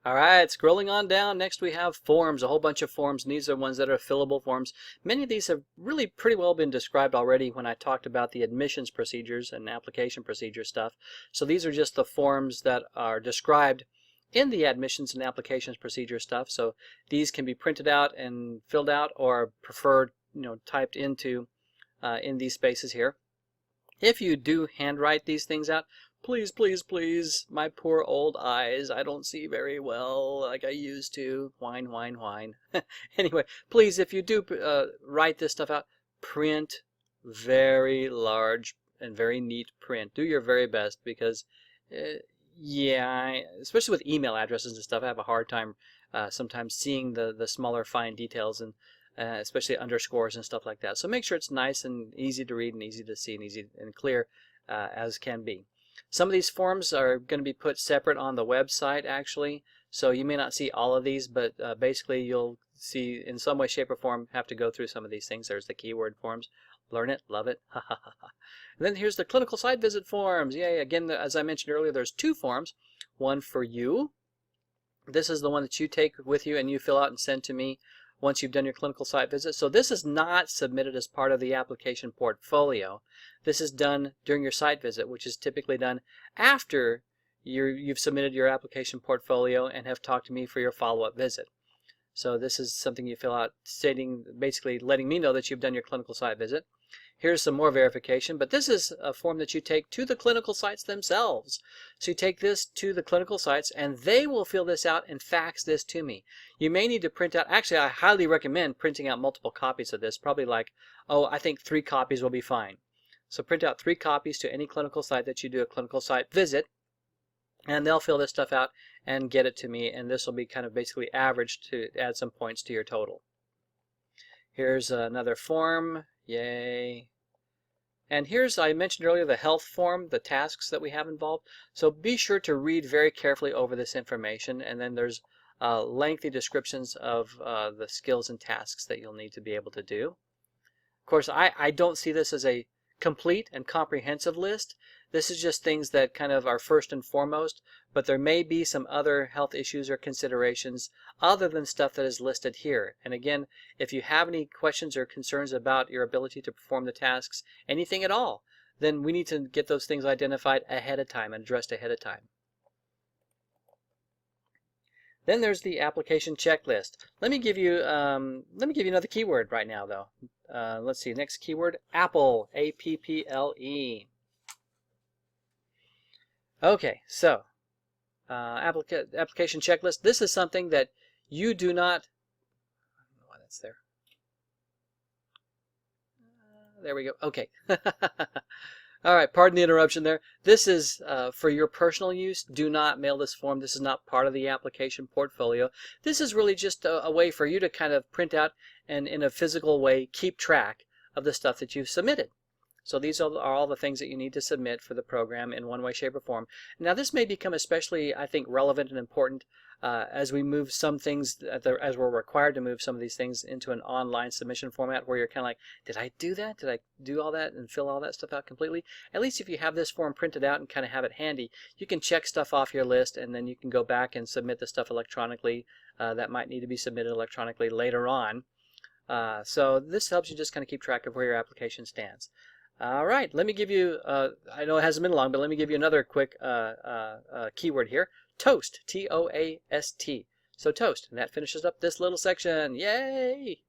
All right, scrolling on down, next we have forms, a whole bunch of forms, and these are ones that are fillable forms. Many of these have really pretty well been described already when I talked about the admissions procedures and application procedure stuff. So these are just the forms that are described in the admissions and applications procedure stuff. So these can be printed out and filled out, or preferred, typed into in these spaces here. If you do handwrite these things out, please, please, please, my poor old eyes, I don't see very well like I used to. Whine, whine, whine. Anyway, please, if you do write this stuff out, print very large and very neat print. Do your very best because, yeah, especially with email addresses and stuff, I have a hard time sometimes seeing the smaller fine details, and especially underscores and stuff like that. So make sure it's nice and easy to read and easy to see and easy and clear as can be. Some of these forms are going to be put separate on the website actually, so you may not see all of these, but basically you'll see in some way, shape, or form have to go through some of these things. There's the keyword forms. Learn it, love it. And then here's the clinical site visit forms. Yay, again, as I mentioned earlier, there's two forms. One for you. This is the one that you take with you and you fill out and send to me once you've done your clinical site visit. So this is not submitted as part of the application portfolio. This is done during your site visit, which is typically done after you've submitted your application portfolio and have talked to me for your follow-up visit. So this is something you fill out stating, basically letting me know that you've done your clinical site visit. Here's some more verification, but this is a form that you take to the clinical sites themselves. So you take this to the clinical sites and they will fill this out and fax this to me. You may need to print out, actually I highly recommend printing out multiple copies of this, probably like, I think 3 copies will be fine. So print out 3 copies to any clinical site that you do a clinical site visit, and they'll fill this stuff out and get it to me, and this will be kind of basically averaged to add some points to your total. Here's another form. Yay. And here's, I mentioned earlier, the health form, the tasks that we have involved. So be sure to read very carefully over this information, and then there's lengthy descriptions of the skills and tasks that you'll need to be able to do. Of course, I don't see this as a complete and comprehensive list. This is just things that kind of are first and foremost, but there may be some other health issues or considerations other than stuff that is listed here. And again, if you have any questions or concerns about your ability to perform the tasks, anything at all, then we need to get those things identified ahead of time and addressed ahead of time. Then there's the application checklist. Let me give you another keyword right now, though. Let's see. Next keyword: Apple. A-P-P-L-E. Okay, so application checklist. This is something that you do not. I don't know why that's there. There we go. Okay. All right, pardon the interruption there. This is for your personal use. Do not mail this form. This is not part of the application portfolio. This is really just a way for you to kind of print out and in a physical way keep track of the stuff that you've submitted. So these are all the things that you need to submit for the program in one way, shape, or form. Now this may become especially, I think, relevant and important as we move some things, as we're required to move some of these things into an online submission format where you're kind of like, did I do that? Did I do all that and fill all that stuff out completely? At least if you have this form printed out and kind of have it handy, you can check stuff off your list and then you can go back and submit the stuff electronically that might need to be submitted electronically later on. So this helps you just kind of keep track of where your application stands. All right, let me give you, I know it hasn't been long, but let me give you another quick keyword here. Toast, T-O-A-S-T. So toast, and that finishes up this little section. Yay!